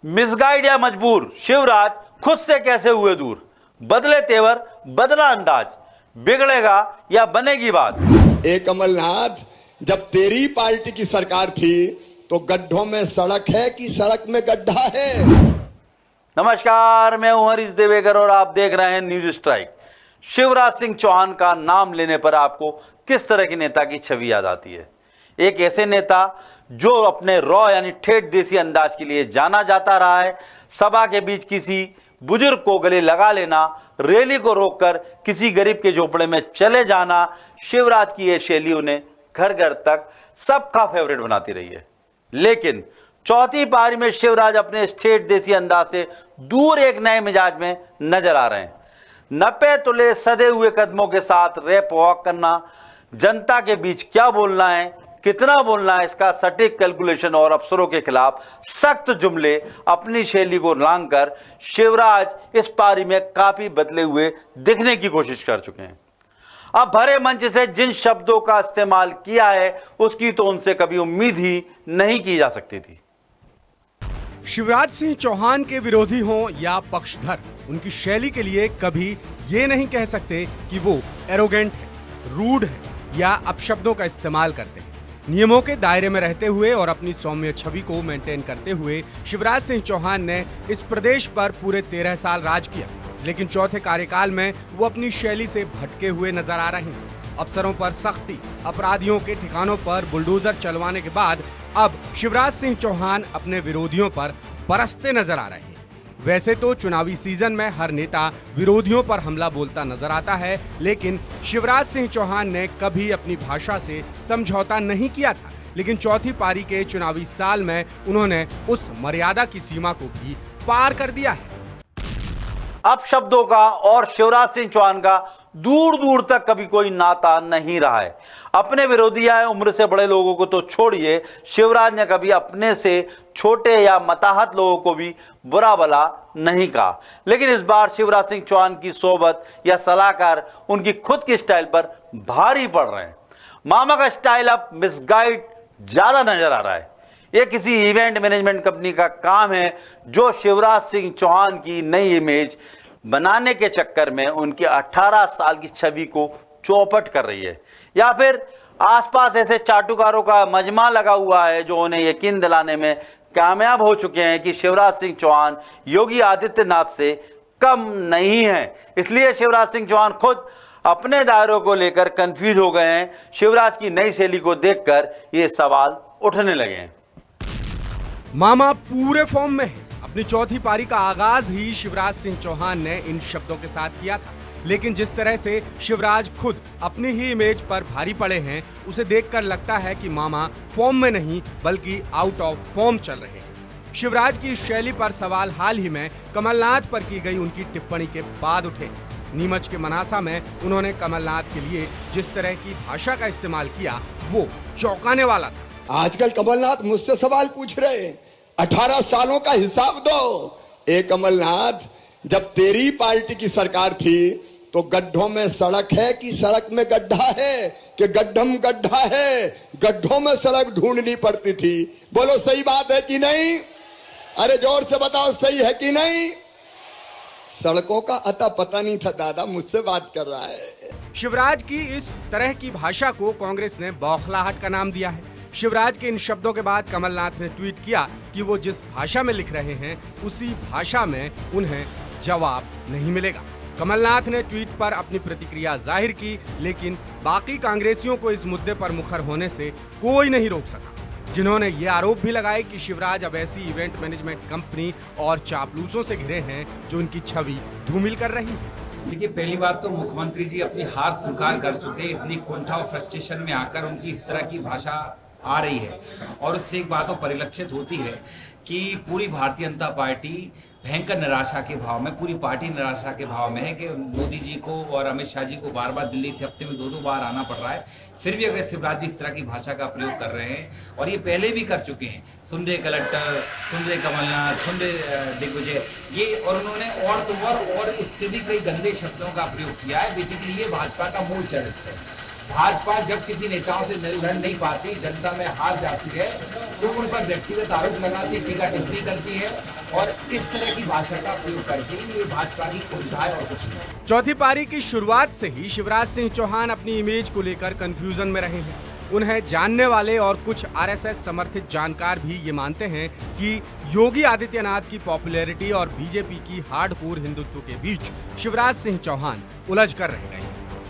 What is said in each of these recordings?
Misguide या मजबूर, शिवराज खुद से कैसे हुए दूर? बदले तेवर, बदला अंदाज, बिगड़ेगा या बनेगी बात? ए कमलनाथ, जब तेरी पार्टी की सरकार थी तो गड्ढों में सड़क है कि सड़क में गड्ढा है? नमस्कार, मैं हूं हरीश देवेकर और आप देख रहे हैं न्यूज स्ट्राइक। शिवराज सिंह चौहान का नाम लेने पर आपको किस तरह के नेता की छवि याद आती है? एक ऐसे नेता जो अपने रॉ यानी ठेठ देसी अंदाज के लिए जाना जाता रहा है। सभा के बीच किसी बुजुर्ग को गले लगा लेना, रैली को रोककर किसी गरीब के झोपड़े में चले जाना, शिवराज की ये शैली उन्हें घर घर तक सबका फेवरेट बनाती रही है। लेकिन चौथी पारी में शिवराज अपने ठेठ देसी अंदाज से दूर एक नए मिजाज में नजर आ रहे हैं। 90 तुले सधे हुए कदमों के साथ रैप वॉक करना, जनता के बीच क्या बोलना है, कितना बोलना है, इसका सटीक कैलकुलेशन और अफसरों के खिलाफ सख्त जुमले अपनी शैली को लांघकर शिवराज इस पारी में काफी बदले हुए दिखने की कोशिश कर चुके हैं। अब भरे मंच से जिन शब्दों का इस्तेमाल किया है उसकी तो उनसे कभी उम्मीद ही नहीं की जा सकती थी। शिवराज सिंह चौहान के विरोधी हों या पक्षधर, उनकी शैली के लिए कभी ये नहीं कह सकते कि वो एरोगेंट है, रूड है या अपशब्दों का इस्तेमाल करते हैं। नियमों के दायरे में रहते हुए और अपनी सौम्य छवि को मेंटेन करते हुए शिवराज सिंह चौहान ने इस प्रदेश पर पूरे 13 साल राज किया, लेकिन चौथे कार्यकाल में वो अपनी शैली से भटके हुए नजर आ रहे हैं। अफसरों पर सख्ती, अपराधियों के ठिकानों पर बुलडोजर चलवाने के बाद अब शिवराज सिंह चौहान अपने विरोधियों पर बरसते नजर आ रहे हैं। वैसे तो चुनावी सीजन में हर नेता विरोधियों पर हमला बोलता नजर आता है, लेकिन शिवराज सिंह चौहान ने कभी अपनी भाषा से समझौता नहीं किया था। लेकिन चौथी पारी के चुनावी साल में उन्होंने उस मर्यादा की सीमा को भी पार कर दिया है। अब शब्दों का और शिवराज सिंह चौहान का दूर दूर तक कभी कोई नाता नहीं रहा है। अपने विरोधी या उम्र से बड़े लोगों को तो छोड़िए, शिवराज ने कभी अपने से छोटे या मताहत लोगों को भी बुरा भला नहीं कहा। लेकिन इस बार शिवराज सिंह चौहान की सोबत या सलाहकार उनकी खुद की स्टाइल पर भारी पड़ रहे हैं। मामा का स्टाइल अब मिसगाइड ज्यादा नजर आ रहा है। यह किसी इवेंट मैनेजमेंट कंपनी का काम है जो शिवराज सिंह चौहान की नई इमेज बनाने के चक्कर में उनकी 18 साल की छवि को चौपट कर रही है, या फिर आसपास ऐसे चाटुकारों का मजमा लगा हुआ है जो उन्हें यकीन दिलाने में कामयाब हो चुके हैं कि शिवराज सिंह चौहान योगी आदित्यनाथ से कम नहीं है। इसलिए शिवराज सिंह चौहान खुद अपने दायरों को लेकर कंफ्यूज हो गए हैं। शिवराज की नई शैली को देखकर ये सवाल उठने लगे हैं। मामा पूरे फॉर्म में है। अपनी चौथी पारी का आगाज ही शिवराज सिंह चौहान ने इन शब्दों के साथ किया था, लेकिन जिस तरह से शिवराज खुद अपनी ही इमेज पर भारी पड़े हैं, उसे देखकर लगता है कि मामा फॉर्म में नहीं बल्कि आउट ऑफ फॉर्म चल रहे हैं। शिवराज की इस शैली पर सवाल हाल ही में कमलनाथ पर की गई उनकी टिप्पणी के बाद उठे। नीमच के मनासा में उन्होंने कमलनाथ के लिए जिस तरह की भाषा का इस्तेमाल किया वो चौंकाने वाला था। आजकल कमलनाथ मुझसे सवाल पूछ रहे, 18 सालों का हिसाब दो। ए कमलनाथ, जब तेरी पार्टी की सरकार थी तो गड्ढों में सड़क है कि सड़क में गड्ढा है? कि गड्ढम गड्ढा है, गड्ढों में सड़क ढूंढनी पड़ती थी। बोलो सही बात है कि नहीं? अरे जोर से बताओ, सही है कि नहीं? सड़कों का अता पता नहीं था दादा, मुझसे बात कर रहा है। शिवराज की इस तरह की भाषा को कांग्रेस ने बौखलाहट का नाम दिया है। शिवराज के इन शब्दों के बाद कमलनाथ ने ट्वीट किया कि वो जिस भाषा में लिख रहे हैं उसी भाषा में उन्हें जवाब नहीं मिलेगा। कमलनाथ ने ट्वीट पर अपनी प्रतिक्रिया जाहिर की, लेकिन बाकी कांग्रेसियों को इस मुद्दे पर मुखर होने से कोई नहीं रोक सका, जिन्होंने ये आरोप भी लगाए कि शिवराज अब ऐसी इवेंट मैनेजमेंट कंपनी और चापलूसों से घिरे हैं जो उनकी छवि धूमिल कर रही है। देखिए, पहली बात तो मुख्यमंत्री जी अपनी हार स्वीकार कर चुके हैं, इसलिए कुंठा और फ्रस्ट्रेशन में आकर उनकी इस तरह की भाषा आ रही है। और उससे एक बात और परिलक्षित होती है कि पूरी भारतीय जनता पार्टी भयंकर निराशा के भाव में, पूरी पार्टी निराशा के भाव में है कि मोदी जी को और अमित शाह जी को बार बार दिल्ली से हफ्ते में 2-2 बार आना पड़ रहा है, फिर भी अगर शिवराज जी इस तरह की भाषा का प्रयोग कर रहे हैं, और ये पहले भी कर चुके हैं, सुन रहे कलेक्टर, सुन रहे कमलनाथ, सुन रहे दिग्विजय, ये, और उन्होंने और तो और इससे भी कई गंदे शब्दों का प्रयोग किया है। बेसिकली ये भाजपा का मूल चरित्र है। भाजपा जब किसी नेताओं से लड़ नहीं पाती, जनता में हार जाती है, तो उन पर व्यक्तिगत आरोप लगाती, टीका टिप्पणी करती है और इस तरह की भाषा का प्रयोग करती है। ये भाजपा की कुंठा है और कुछ नहीं। चौथी पारी की शुरुआत से ही शिवराज सिंह चौहान अपनी इमेज को लेकर कंफ्यूजन में रहे हैं। उन्हें जानने वाले और कुछ आरएसएस समर्थित जानकार भी ये मानते हैं कि योगी आदित्यनाथ की पॉपुलैरिटी और बीजेपी की हार्डकोर हिंदुत्व के बीच शिवराज सिंह चौहान उलझ कर रह गए।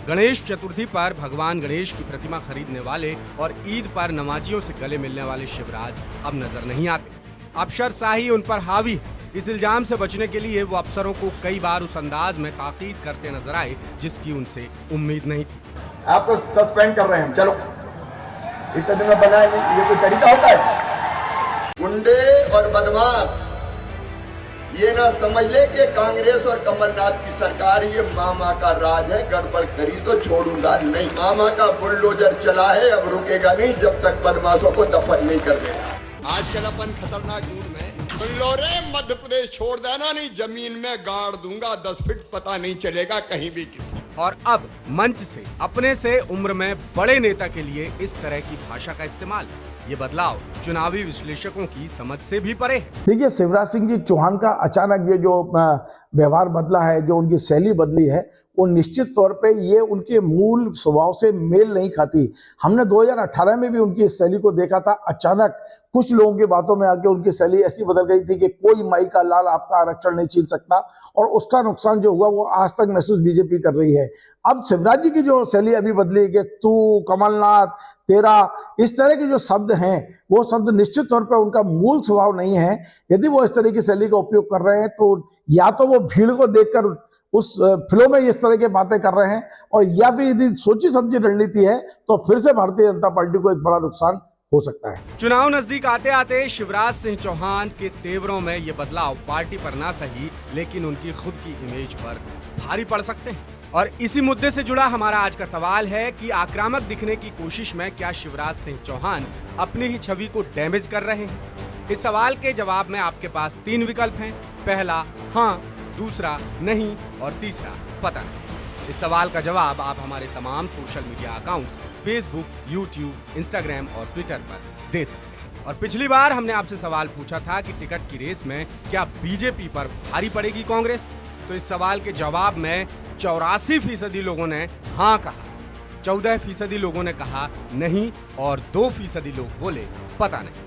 गणेश चतुर्थी पर भगवान गणेश की प्रतिमा खरीदने वाले और ईद पर नमाजियों से गले मिलने वाले शिवराज अब नजर नहीं आते। अफसरशाही उन पर हावी है। इस इल्जाम से बचने के लिए वो अफसरों को कई बार उस अंदाज में ताकीद करते नजर आए जिसकी उनसे उम्मीद नहीं थी। आपको सस्पेंड कर रहे हैं, चलो इतने दिन में बनाएंगे, ये कोई तरीका होता है? गुंडे और बदमाश ये ना समझ ले कि कांग्रेस और कमलनाथ की सरकार ये मामा का राज है, गड़बड़ करी तो छोड़ूंगा नहीं। मामा का बुलडोजर चला है, अब रुकेगा नहीं जब तक बदमाशों को दफन नहीं कर देगा। आजकल अपन खतरनाक मूड में, सुन लो रे, मध्य प्रदेश छोड़ देना, नहीं जमीन में गाड़ दूंगा 10 फीट, पता नहीं चलेगा कहीं भी किसी। और अब मंच से अपने से उम्र में बड़े नेता के लिए इस तरह की भाषा का इस्तेमाल, ये बदलाव चुनावी विश्लेषकों की समझ से भी परे है। देखिए, शिवराज सिंह जी चौहान का अचानक ये जो व्यवहार बदला है, जो उनकी शैली बदली है, वो निश्चित तौर पे ये उनके मूल स्वभाव से मेल नहीं खाती। हमने 2018 में भी उनकी इस शैली को देखा था। अचानक कुछ लोगों की बातों में आके उनकी शैली ऐसी बदल गई थी कि कोई माई का लाल आपका आरक्षण नहीं छीन सकता, और उसका नुकसान जो हुआ वो आज तक महसूस बीजेपी कर रही है। अब शिवराज जी की जो शैली अभी बदली है कि तू, कमलनाथ, तेरा, इस तरह के जो शब्द हैं, वो शब्द निश्चित तौर पर उनका मूल स्वभाव नहीं है। यदि वो इस तरह की शैली का उपयोग कर रहे हैं तो या तो वो भीड़ को देखकर उस फ्लो में इस तरह की बातें कर रहे हैं, और या फिर यदि सोची समझी रणनीति है तो फिर से भारतीय जनता पार्टी को एक बड़ा नुकसान हो सकता है। चुनाव नजदीक आते आते शिवराज सिंह चौहान के तेवरों में ये बदलाव पार्टी पर ना सही लेकिन उनकी खुद की इमेज पर भारी पड़ सकते हैं। और इसी मुद्दे से जुड़ा हमारा आज का सवाल है कि आक्रामक दिखने की कोशिश में क्या शिवराज सिंह चौहान अपनी ही छवि को डैमेज कर रहे हैं? इस सवाल के जवाब में आपके पास 3 विकल्प हैं। पहला हाँ, दूसरा नहीं और तीसरा पता नहीं। इस सवाल का जवाब आप हमारे तमाम social media accounts Facebook, YouTube, Instagram और ट्विटर पर दे सकते हैं। और पिछली बार हमने आपसे सवाल पूछा था कि टिकट की रेस में क्या बीजेपी पर भारी पड़ेगी कांग्रेस, तो इस सवाल के जवाब में 84% लोगों ने हाँ कहा, 14% लोगों ने कहा नहीं और 2% लोग बोले पता नहीं।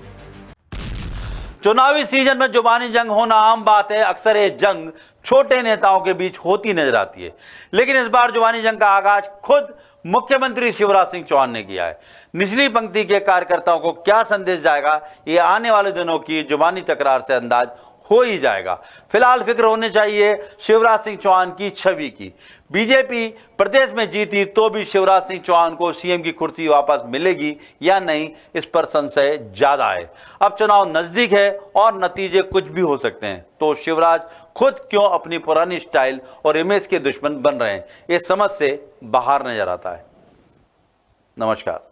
चुनावी सीजन में जुबानी जंग होना आम बात है। अक्सर ये जंग छोटे नेताओं के बीच होती नजर आती है, लेकिन इस बार जुबानी जंग का आगाज खुद मुख्यमंत्री शिवराज सिंह चौहान ने किया है। निचली पंक्ति के कार्यकर्ताओं को क्या संदेश जाएगा, ये आने वाले दिनों की जुबानी तकरार से अंदाज हो ही जाएगा। फिलहाल फिक्र होनी चाहिए शिवराज सिंह चौहान की छवि की। बीजेपी प्रदेश में जीती तो भी शिवराज सिंह चौहान को सीएम की कुर्सी वापस मिलेगी या नहीं, इस पर संशय ज्यादा है। अब चुनाव नजदीक है और नतीजे कुछ भी हो सकते हैं, तो शिवराज खुद क्यों अपनी पुरानी स्टाइल और इमेज के दुश्मन बन रहे हैं, ये समझ से बाहर नजर आता है। नमस्कार।